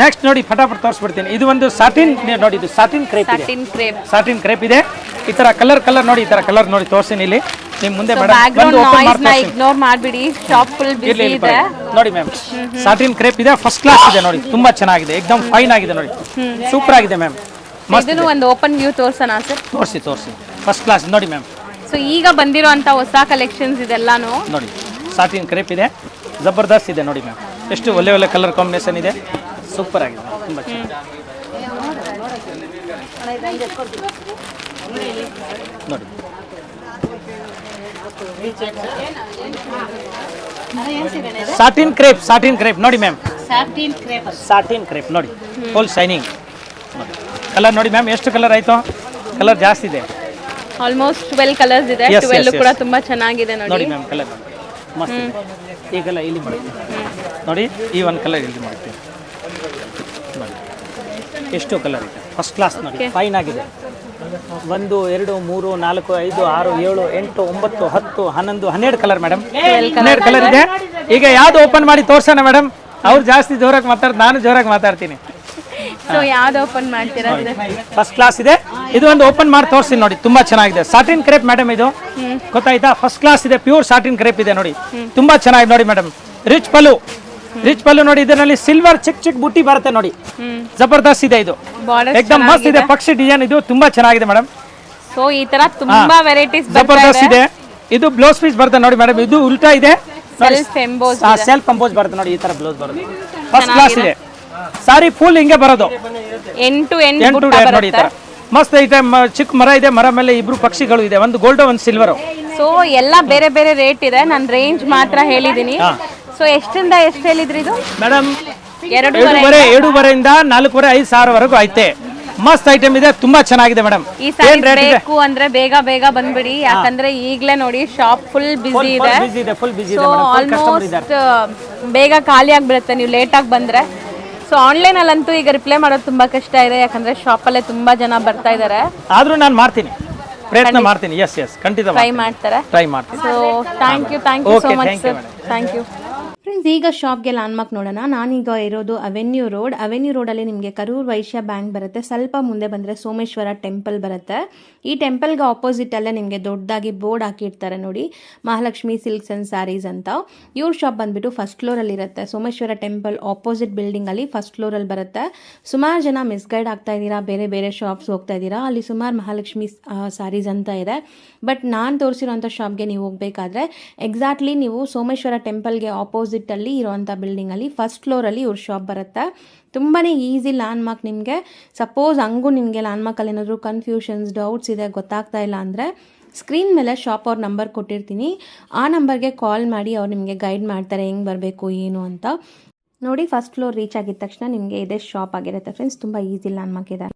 ನೆಕ್ಸ್ಟ್ ನೋಡಿ ಫಟಾಫಟ್ ತೋರಿಸ್ಬಿಡ್ತೀನಿ. ಇದು ಒಂದು ಸಾಟಿನ್ ನೋಡಿ ಇದು ಸಾಟಿನ್ ಕ್ರೇಪ್ ಇದೆ. ಸಾಟಿನ್ ಕ್ರೇಪ್ ಇದೆ ಈ ತರ ಕಲರ್ ನೋಡಿ ಈ ತರ ಕಲರ್ ನೋಡಿ ತೋರಿಸ್ತೀನಿ ಇಲ್ಲಿ ನಿಮ್ಮ ಮುಂದೆ ಮೇಡಮ್. ಇಗ್ನೋರ್ ಮಾಡಬೇಡಿ ಶಾಪ್ ಫುಲ್ ಬಿಸಿ ಇದೆ ನೋಡಿ ಮ್ಯಾಮ್. ಸಾಟಿನ್ ಕ್ರೇಪ್ ಇದೆ ಫಸ್ಟ್ ಕ್ಲಾಸ್ ಇದೆ ನೋಡಿ ತುಂಬಾ ಚೆನ್ನಾಗಿದೆ ಏಕದಮ್ ಫೈನ್ ಆಗಿದೆ ನೋಡಿ ಸೂಪರ್ ಆಗಿದೆ ಮ್ಯಾಮ್. ಇದನ್ನು ಒಂದು ಓಪನ್ ವ್ಯೂ ತೋರ್ಸೋಣ ಸರ್. ತೋರಿಸಿ ಫಸ್ಟ್ ಕ್ಲಾಸ್ ನೋಡಿ ಮ್ಯಾಮ್. ಸೊ ಈಗ ಬಂದಿರುವಂತ ಹೊಸ ಕಲೆಕ್ಷನ್ಸ್ ಇದೆಲ್ಲಾನು ನೋಡಿ ಸಾಟಿನ್ ಕ್ರೇಪ್ ಇದೆ ಜಬರ್ದಸ್ತ್ ಇದೆ ನೋಡಿ ಮ್ಯಾಮ್. ಎಷ್ಟು ಒಳ್ಳೆ ಕಲರ್ ಕಾಂಬಿನೇಷನ್ ಇದೆ ಸೂಪರ್ ಆಗಿದೆ ತುಂಬ ಚೆನ್ನಾಗಿ ನೋಡಿ. ಸಾಟಿನ್ ಕ್ರೇಪ್ ನೋಡಿ ಮ್ಯಾಮ್. ಸಾಟಿನ್ ಕ್ರೇಪ್ ನೋಡಿ ಫುಲ್ ಶೈನಿಂಗ್ ನೋಡಿ. ಕಲರ್ ನೋಡಿ ಮ್ಯಾಮ್ ಎಷ್ಟು ಕಲರ್ ಆಯ್ತು. ಕಲರ್ ಜಾಸ್ತಿ ಇದೆ ಆಲ್ಮೋಸ್ಟ್ 12 ಕಲರ್ಸ್ ಇದೆ. 12 ಕೂಡ ತುಂಬಾ ಚೆನ್ನಾಗಿದೆ ನೋಡಿ ಮ್ಯಾಮ್. ಕಲರ್ ಮಸ್ತ್ ಇದೆ. ಈಗೆಲ್ಲ ಇಲ್ಲಿ ಮಾಡಿ ನೋಡಿ ಈ ಒಂದು ಕಲರ್ ಇಲ್ಲಿ ಮಾಡ್ತೀನಿ ನೋಡಿ ಎಷ್ಟು ಕಲರ್ ಇದೆ ಫಸ್ಟ್ ಕ್ಲಾಸ್ ನೋಡಿ ಫೈನ್ ಆಗಿದೆ 1 2 3 4 5 6 7 8 9 10 11 12 ಕಲರ್ ಮೇಡಮ್ 12 ಕಲರ್ ಇದೆ ಈಗ ಯಾವ್ದು ಓಪನ್ ಮಾಡಿ ತೋರ್ಸೋಣ ಮೇಡಮ್ ಅವ್ರು ಜಾಸ್ತಿ ಜೋರಾಗಿ ಮಾತಾಡ್ತಾರೆ ನಾನು ಜೋರಾಗಿ ಮಾತಾಡ್ತೀನಿ ಸೊ ಯಾವ್ದು ಓಪನ್ ಮಾಡ್ತೀರಾ ಫಸ್ಟ್ ಕ್ಲಾಸ್ ಇದೆ ಇದು ಒಂದು ಓಪನ್ ಮಾಡಿ ತೋರಿಸ್ತೀನಿ ನೋಡಿ ತುಂಬಾ ಚೆನ್ನಾಗಿದೆ ಸಾಟಿನ್ ಕ್ರೇಪ್ ಮೇಡಮ್ ಇದು ಗೊತ್ತಾಯ್ತಾ ಫಸ್ಟ್ ಕ್ಲಾಸ್ ಇದೆ ಪ್ಯೂರ್ ಸಾಟಿನ್ ಕ್ರೇಪ್ ಇದೆ ನೋಡಿ ತುಂಬಾ ಚೆನ್ನಾಗಿದೆ ನೋಡಿ ಮೇಡಮ್ ರಿಚ್ ಪಲ್ಲು ನೋಡಿ ಇದರಲ್ಲಿ ಸಿಲ್ವರ್ ಚಿಕ್ಕ ಬುಟ್ಟಿ ಬರುತ್ತೆ ನೋಡಿ ಜಬರ್ದಸ್ತ್ ಇದೆ ಇದು ಏಕದಮ್ ಮಸ್ತ್ ಇದೆ ಪಕ್ಷಿ ಡಿಸೈನ್ ಇದು ತುಂಬಾ ಚೆನ್ನಾಗಿದೆ ಮೇಡಮ್ ಸೊ ಈ ತರ ತುಂಬಾ ವೆರೈಟೀಸ್ ಜಬರ್ದಸ್ತ್ ಇದೆ ಇದು ಬ್ಲೌಸ್ ಪೀಸ್ ಬರುತ್ತೆ ನೋಡಿ ಮೇಡಮ್ ಇದು ಉಲ್ಟಾ ಇದೆ ಸೆಲ್ಫ್ ಕಂಪೋಸ್ ಬರುತ್ತೆ ನೋಡಿ ಈ ತರ ಬ್ಲೌಸ್ ಬರುತ್ತೆ ಫಸ್ಟ್ ಕ್ಲಾಸ್ ಇದೆ ಸಾರಿ ಫುಲ್ ಹಿಂಗೆ ಬರೋದು ಎಂಡ್ ಟು ಎಂಡ್ ನೋಡಿ ಈ ತರ ಮಸ್ತ್ ಐತೆ ಚಿಕ್ಕ ಮರ ಇದೆ ಮರ ಮೇಲೆ ಇಬ್ರು ಪಕ್ಷಿಗಳು ಇದೆ ಒಂದು ಗೋಲ್ಡ್ ಒಂದು ಸಿಲ್ವರ್ ಸೊ ಎಲ್ಲ ಬೇರೆ ಬೇರೆ ರೇಟ್ ಇದೆ ನಾನು ರೇಂಜ್ ಮಾತ್ರ ಹೇಳಿದೀನಿ ಸೊ ಎಷ್ಟಿಂದ ಎಷ್ಟು ಹೇಳಿದ್ರಿ ಇದು ಮೇಡಮ್ 2.5 4.5 5 ಸಾವಿರವರೆಗೂ ಐತೆ ಮಸ್ತ್ ಐಟಮ್ ಇದೆ ತುಂಬಾ ಚೆನ್ನಾಗಿದೆ ಮೇಡಮ್ ಈ ಸಾರಿ ಬೇಕು ಅಂದ್ರೆ ಬೇಗ ಬಂದ್ಬಿಡಿ ಯಾಕಂದ್ರೆ ಈಗಲೇ ನೋಡಿ ಶಾಪ್ ಫುಲ್ ಬಿಸಿ ಇದೆ ಸೊ ಆಲ್ಮೋಸ್ಟ್ ಬೇಗ ಖಾಲಿ ಆಗ್ಬಿಡುತ್ತೆ ನೀವು ಲೇಟ್ ಆಗಿ ಬಂದ್ರೆ ಸೊ ಆನ್ಲೈನ್ ಅಲ್ಲಂತೂ ಈಗ ರಿಪ್ಲೈ ಮಾಡೋದು ತುಂಬಾ ಕಷ್ಟ ಇದೆ ಯಾಕಂದ್ರೆ ಶಾಪ್ ಅಲ್ಲೇ ತುಂಬಾ ಜನ ಬರ್ತಾ ಇದಾರೆ ಆದ್ರೂ ನಾನು ಮಾಡ್ತೀನಿ ಪ್ರಯತ್ನ ಮಾಡ್ತೀನಿ ಎಸ್ ಖಂಡಿತ ಟ್ರೈ ಮಾಡ್ತೀನಿ so thank you so much sir thank you friends ಈಗ ಶಾಪ್ಗೆ ಲ್ಯಾಂಡ್ಮಾರ್ಕ್ ನೋಡೋಣ ನಾನೀಗ ಇರೋದು ಅವೆನ್ಯೂ ರೋಡಲ್ಲಿ ನಿಮಗೆ ಕರೂರ್ ವೈಶ್ಯ ಬ್ಯಾಂಕ್ ಬರುತ್ತೆ ಸ್ವಲ್ಪ ಮುಂದೆ ಬಂದರೆ ಸೋಮೇಶ್ವರ ಟೆಂಪಲ್ ಬರುತ್ತೆ ಈ ಟೆಂಪಲ್ಗೆ ಆಪೋಸಿಟಲ್ಲೇ ನಿಮಗೆ ದೊಡ್ಡದಾಗಿ ಬೋರ್ಡ್ ಹಾಕಿರ್ತಾರೆ ನೋಡಿ ಮಹಾಲಕ್ಷ್ಮಿ ಸಿಲ್ಕ್ಸ್ ಆ್ಯಂಡ್ ಸ್ಯಾರೀಸ್ ಅಂತ ಇವ್ರ ಶಾಪ್ ಬಂದುಬಿಟ್ಟು ಫಸ್ಟ್ ಫ್ಲೋರಲ್ಲಿ ಇರುತ್ತೆ ಸೋಮೇಶ್ವರ ಟೆಂಪಲ್ ಆಪೋಸಿಟ್ ಬಿಲ್ಡಿಂಗಲ್ಲಿ ಫಸ್ಟ್ ಫ್ಲೋರಲ್ಲಿ ಬರುತ್ತೆ ಸುಮಾರು ಜನ ಮಿಸ್ಗೈಡ್ ಆಗ್ತಾ ಇದ್ದೀರಾ ಬೇರೆ ಶಾಪ್ಸ್ ಹೋಗ್ತಾ ಇದ್ದೀರಾ ಅಲ್ಲಿ ಸುಮಾರು ಮಹಾಲಕ್ಷ್ಮಿ ಸ್ಯಾರೀಸ್ ಅಂತ ಇದೆ ಬಟ್ ನಾನು ತೋರಿಸಿರೋಂಥ ಶಾಪ್ಗೆ ನೀವು ಹೋಗಬೇಕಾದ್ರೆ ಎಕ್ಸಾಕ್ಟ್ಲಿ ನೀವು ಸೋಮೇಶ್ವರ ಟೆಂಪಲ್ಗೆ ಆಪೋಸಿಟಲ್ಲಿ ಇರೋವಂಥ ಬಿಲ್ಡಿಂಗಲ್ಲಿ ಫಸ್ಟ್ ಫ್ಲೋರಲ್ಲಿ ಇವ್ರ ಶಾಪ್ ಬರುತ್ತೆ ತುಂಬಾ ಈಸಿ ಲ್ಯಾಂಡ್ಮಾರ್ಕ್ ನಿಮಗೆ ಸಪೋಸ್ ಹಂಗೂ ನಿಮಗೆ ಲ್ಯಾಂಡ್ಮಾರ್ಕಲ್ಲಿ ಏನಾದರೂ ಕನ್ಫ್ಯೂಷನ್ಸ್ ಡೌಟ್ಸ್ ಇದೆ ಗೊತ್ತಾಗ್ತಾ ಇಲ್ಲ ಅಂದರೆ ಸ್ಕ್ರೀನ್ ಮೇಲೆ ಶಾಪ್ ಅವ್ರ ನಂಬರ್ ಕೊಟ್ಟಿರ್ತೀನಿ ಆ ನಂಬರ್ಗೆ ಕಾಲ್ ಮಾಡಿ ಅವ್ರು ನಿಮಗೆ ಗೈಡ್ ಮಾಡ್ತಾರೆ ಹೆಂಗೆ ಬರಬೇಕು ಏನು ಅಂತ ನೋಡಿ ಫಸ್ಟ್ ಫ್ಲೋರ್ ರೀಚ್ ಆಗಿದ ತಕ್ಷಣ ನಿಮಗೆ ಇದೇ ಶಾಪ್ ಆಗಿರುತ್ತೆ ಫ್ರೆಂಡ್ಸ್ ತುಂಬ ಈಸಿ ಲ್ಯಾಂಡ್ಮಾರ್ಕ್ ಇದೆ